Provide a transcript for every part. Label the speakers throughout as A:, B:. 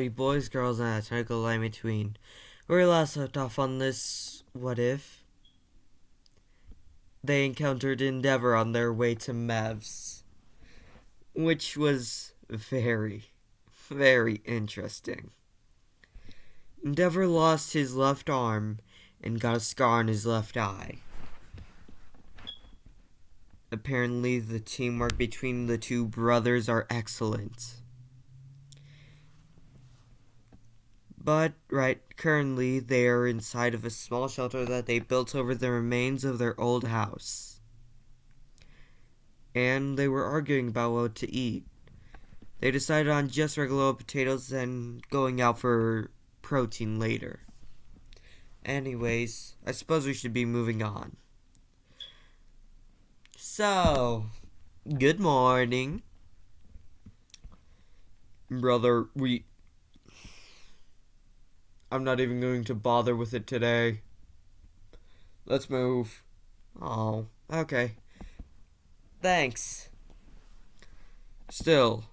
A: boys, girls, and a technical line between. Where we last left off on this what if they encountered Endeavor on their way to Mevs, which was very, very interesting. Endeavor lost his left arm and got a scar on his left eye. Apparently, the teamwork between the two brothers are excellent. But, currently they are inside of a small shelter that they built over the remains of their old house. And they were arguing about what to eat. They decided on just regular potatoes and going out for protein later. Anyways, I suppose we should be moving on. So, good morning. Brother, I'm not even going to bother with it today. Let's move. Oh, okay. Thanks. Still,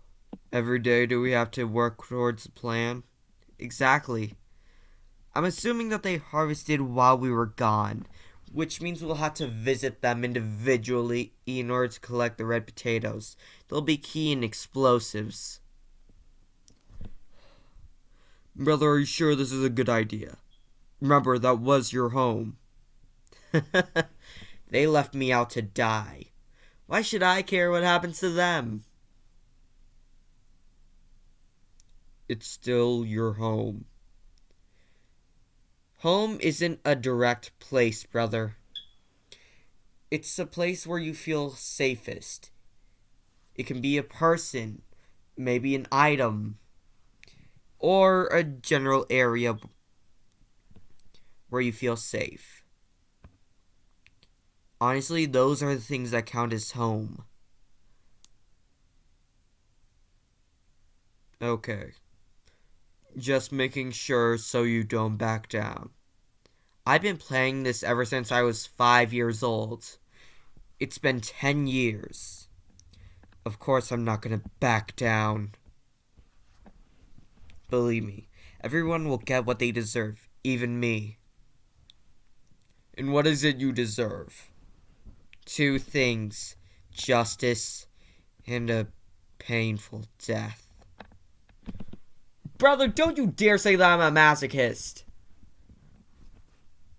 A: every day do we have to work towards a plan? Exactly. I'm assuming that they harvested while we were gone, which means we'll have to visit them individually in order to collect the red potatoes. They'll be key in explosives. Brother, are you sure this is a good idea? Remember, that was your home. They left me out to die. Why should I care what happens to them? It's still your home. Home isn't a direct place, brother. It's a place where you feel safest. It can be a person, maybe an item, or a general area where you feel safe. Honestly, those are the things that count as home. Okay. Just making sure so you don't back down. I've been playing this ever since I was 5 years old. It's been 10 years. Of course I'm not gonna back down. Believe me, everyone will get what they deserve, even me. And what is it you deserve? 2 things: justice and a painful death. Brother, don't you dare say that I'm a masochist.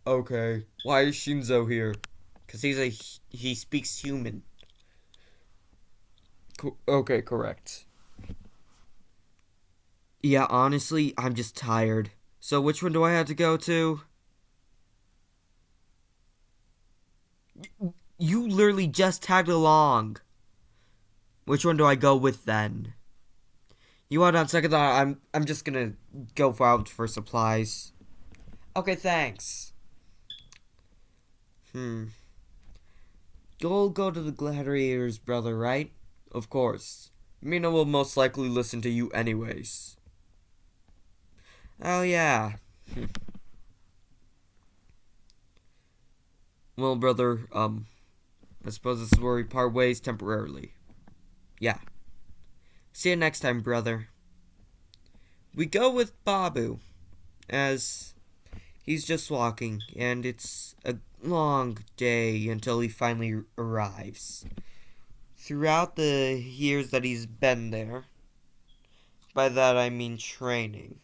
A: Okay, why is Shinzo here? Because he speaks human. Okay, correct. Yeah, honestly, I'm just tired. So which one do I have to go to? You literally just tagged along. Which one do I go with then? You want on second thought, I'm just gonna go out for supplies. Okay, thanks. You'll go to the gladiators, brother, right? Of course. Mina will most likely listen to you anyways. Oh, yeah. Well, brother, I suppose this is where we part ways temporarily. Yeah. See you next time, brother. We go with Babu, as he's just walking, and it's a long day until he finally arrives. Throughout the years that he's been there, by that I mean training,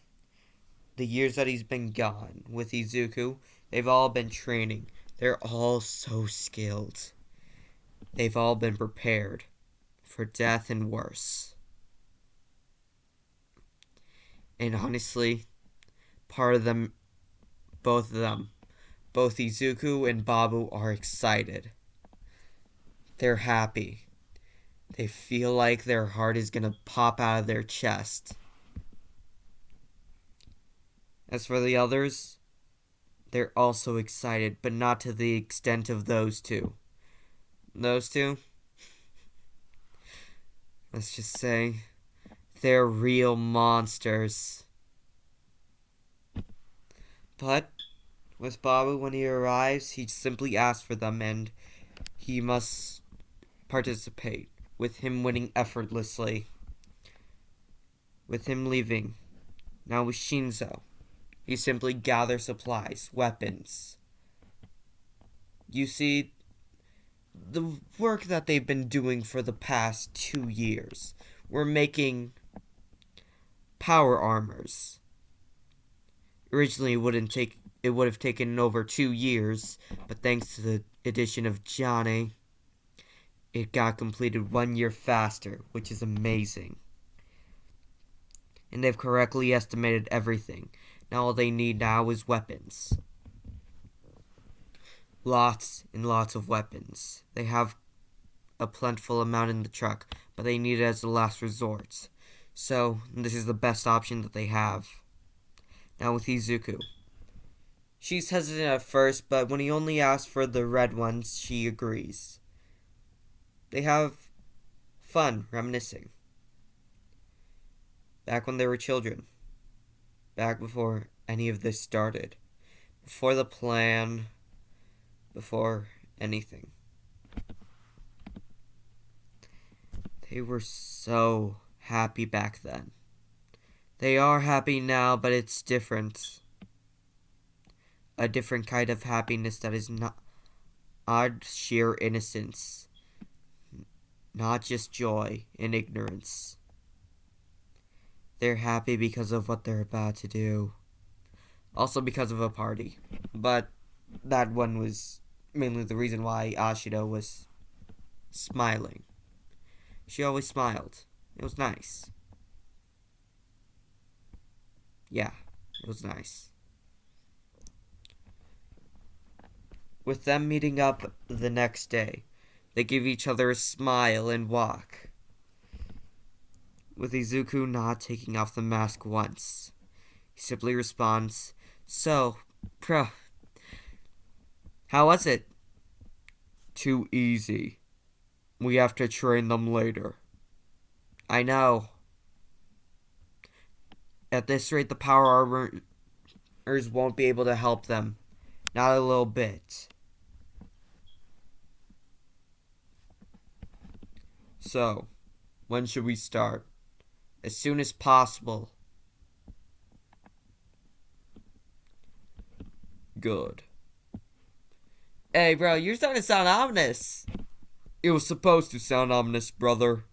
A: the years that he's been gone with Izuku, they've all been training. They're all so skilled. They've all been prepared for death and worse. And honestly, both Izuku and Babu are excited. They're happy. They feel like their heart is gonna pop out of their chest. As for the others, they're also excited, but not to the extent of those two. Those two? Let's just say they're real monsters. But with Babu, when he arrives, he simply asks for them and he must participate, with him winning effortlessly. With him leaving, Now with Shinzo, he simply gathers supplies, weapons. You see, the work that they've been doing for the past 2 years, we're making power armors. Originally, it would have taken over 2 years, but thanks to the addition of Johnny, it got completed 1 year faster, which is amazing. And they've correctly estimated everything. Now all they need now is weapons. Lots and lots of weapons. They have a plentiful amount in the truck, but they need it as a last resort. So, this is the best option that they have. Now with Izuku. She's hesitant at first, but when he only asks for the red ones, she agrees. They have fun reminiscing. Back when they were children. Back before any of this started. Before the plan. Before anything. They were so happy back then. They are happy now, but it's different. A different kind of happiness that is not sheer innocence. Not just joy and ignorance. They're happy because of what they're about to do. Also because of a party. But that one was mainly the reason why Ashido was smiling. She always smiled. It was nice. Yeah, it was nice. With them meeting up the next day, they give each other a smile and walk. With Izuku not taking off the mask once. He simply responds, "So, how was it?" "Too easy. We have to train them later." "I know. At this rate, the power armors won't be able to help them. Not a little bit." "So, when should we start?" "As soon as possible." "Good." "Hey, bro, you're starting to sound ominous." "It was supposed to sound ominous, brother."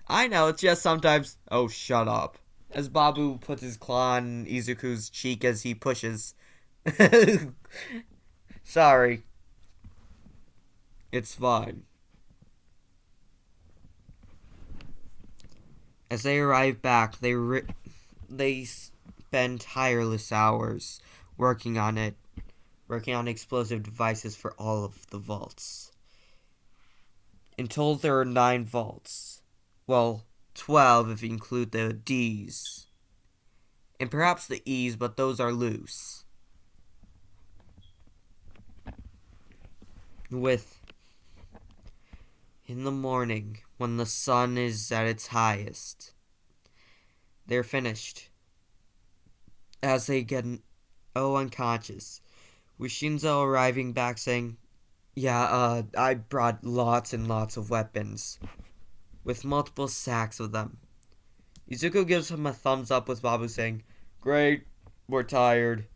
A: "I know, it's just sometimes..." "Oh, shut up." As Babu puts his claw on Izuku's cheek as he pushes. "Sorry." "It's fine." As they arrive back, they spend tireless hours working on explosive devices for all of the vaults. In total, there are 9 vaults. Well, 12 if you include the D's. And perhaps the E's, but those are loose. In the morning, when the sun is at its highest, they're finished. As they get unconscious, with Shinzo arriving back saying, "Yeah, I brought lots and lots of weapons, with multiple sacks of them." Izuku gives him a thumbs up with Babu saying, "Great, we're tired.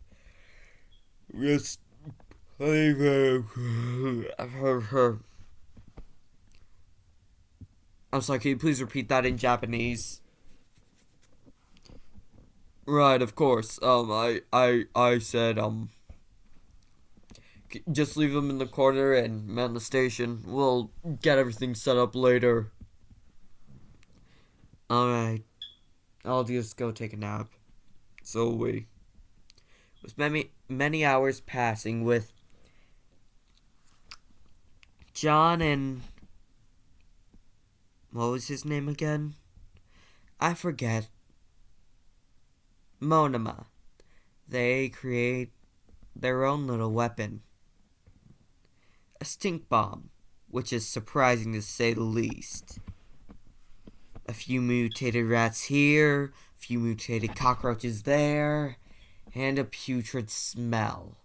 A: Just leave her." I'm sorry, can you please repeat that in Japanese? "Right, of course. I said, just leave them in the corner and man the station. We'll get everything set up later." "Alright. I'll just go take a nap." "So we." With many hours passing with John and... what was his name again? I forget. Monoma. They create their own little weapon. A stink bomb, which is surprising to say the least. A few mutated rats here, a few mutated cockroaches there, and a putrid smell.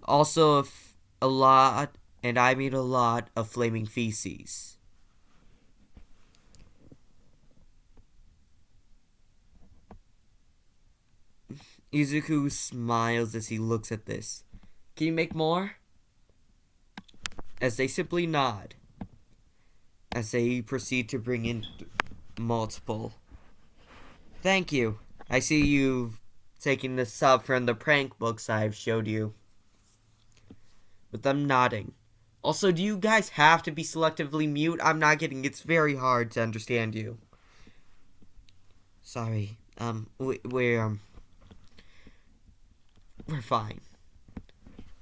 A: Also a lot, and I mean a lot, of flaming feces. Izuku smiles as he looks at this. Can you make more? As they simply nod. As they proceed to bring in multiple. Thank you. I see you've taken the sub from the prank books I've showed you. With them nodding. Also, do you guys have to be selectively mute? I'm not getting. It's very hard to understand you. Sorry. We're fine.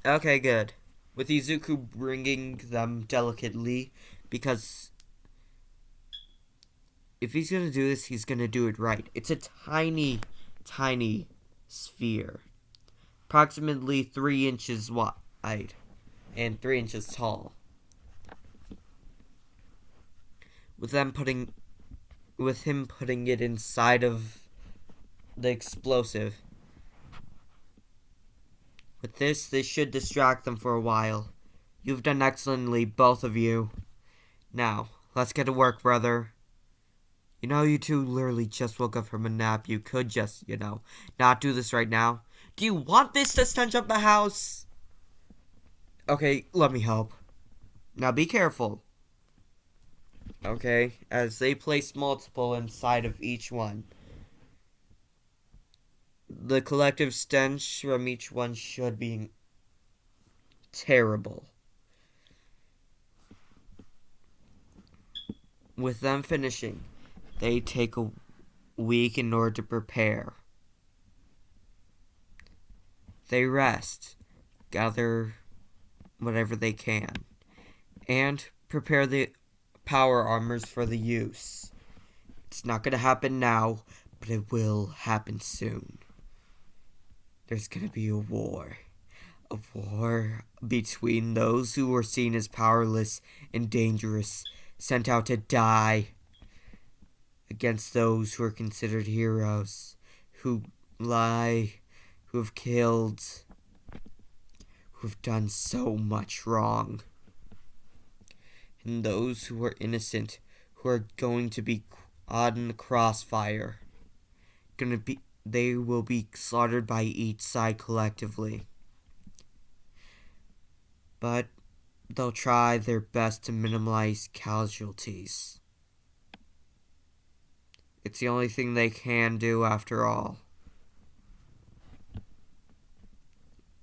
A: Okay, good. With Izuku bringing them delicately, because if he's gonna do this, he's gonna do it right. It's a tiny, tiny sphere. Approximately 3 inches wide and 3 inches tall. With him putting it inside of the explosive. With this should distract them for a while. You've done excellently, both of you. Now, let's get to work, brother. You know, you two literally just woke up from a nap. You could just, not do this right now. Do you want this to stench up the house? Okay, let me help. Now be careful. Okay, as they place multiple inside of each one. The collective stench from each one should be terrible. With them finishing, they take a week in order to prepare. They rest, gather whatever they can, and prepare the power armors for the use. It's not going to happen now, but it will happen soon. There's going to be a war. A war between those who were seen as powerless and dangerous, sent out to die, against those who are considered heroes, who lie, who have killed, who have done so much wrong. And those who are innocent, who are going to be caught in the crossfire. They will be slaughtered by each side collectively. But they'll try their best to minimize casualties. It's the only thing they can do after all.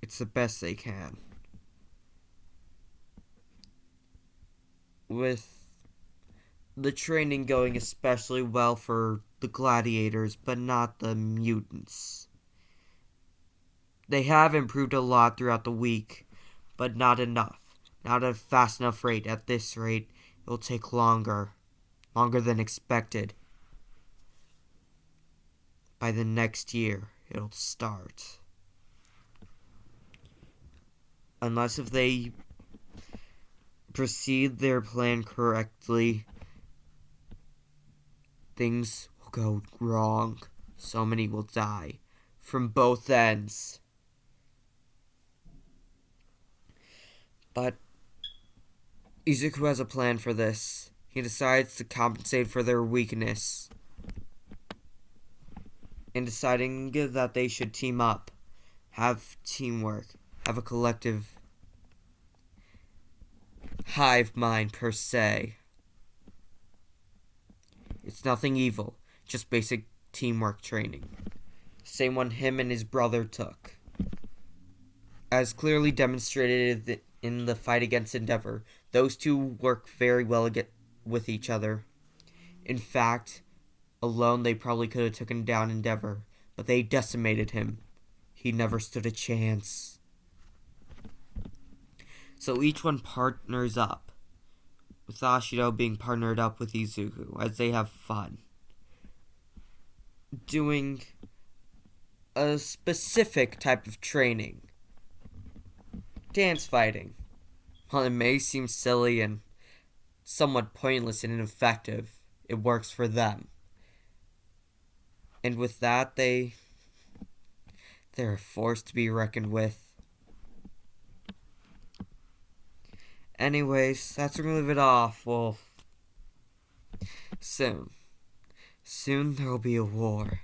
A: It's the best they can. With the training going especially well for the gladiators, but not the mutants. They have improved a lot throughout the week, but not enough. Not at a fast enough rate. At this rate, it will take longer than expected. By the next year, it'll start. Unless if they proceed their plan correctly, things will go wrong. So many will die from both ends. But Izuku has a plan for this. He decides to compensate for their weakness. In deciding that they should team up, have teamwork, have a collective hive mind per se. It's nothing evil, just basic teamwork training. Same one him and his brother took. As clearly demonstrated in the fight against Endeavor, those two work very well with each other. In fact, alone they probably could have taken down Endeavor, but they decimated him. He never stood a chance. So each one partners up, with Ashido being partnered up with Izuku as they have fun, doing a specific type of training. Dance fighting. While it may seem silly and somewhat pointless and ineffective, it works for them. And with that, they're a force to be reckoned with. Anyways, that's where we're gonna leave it off. Well, soon there will be a war.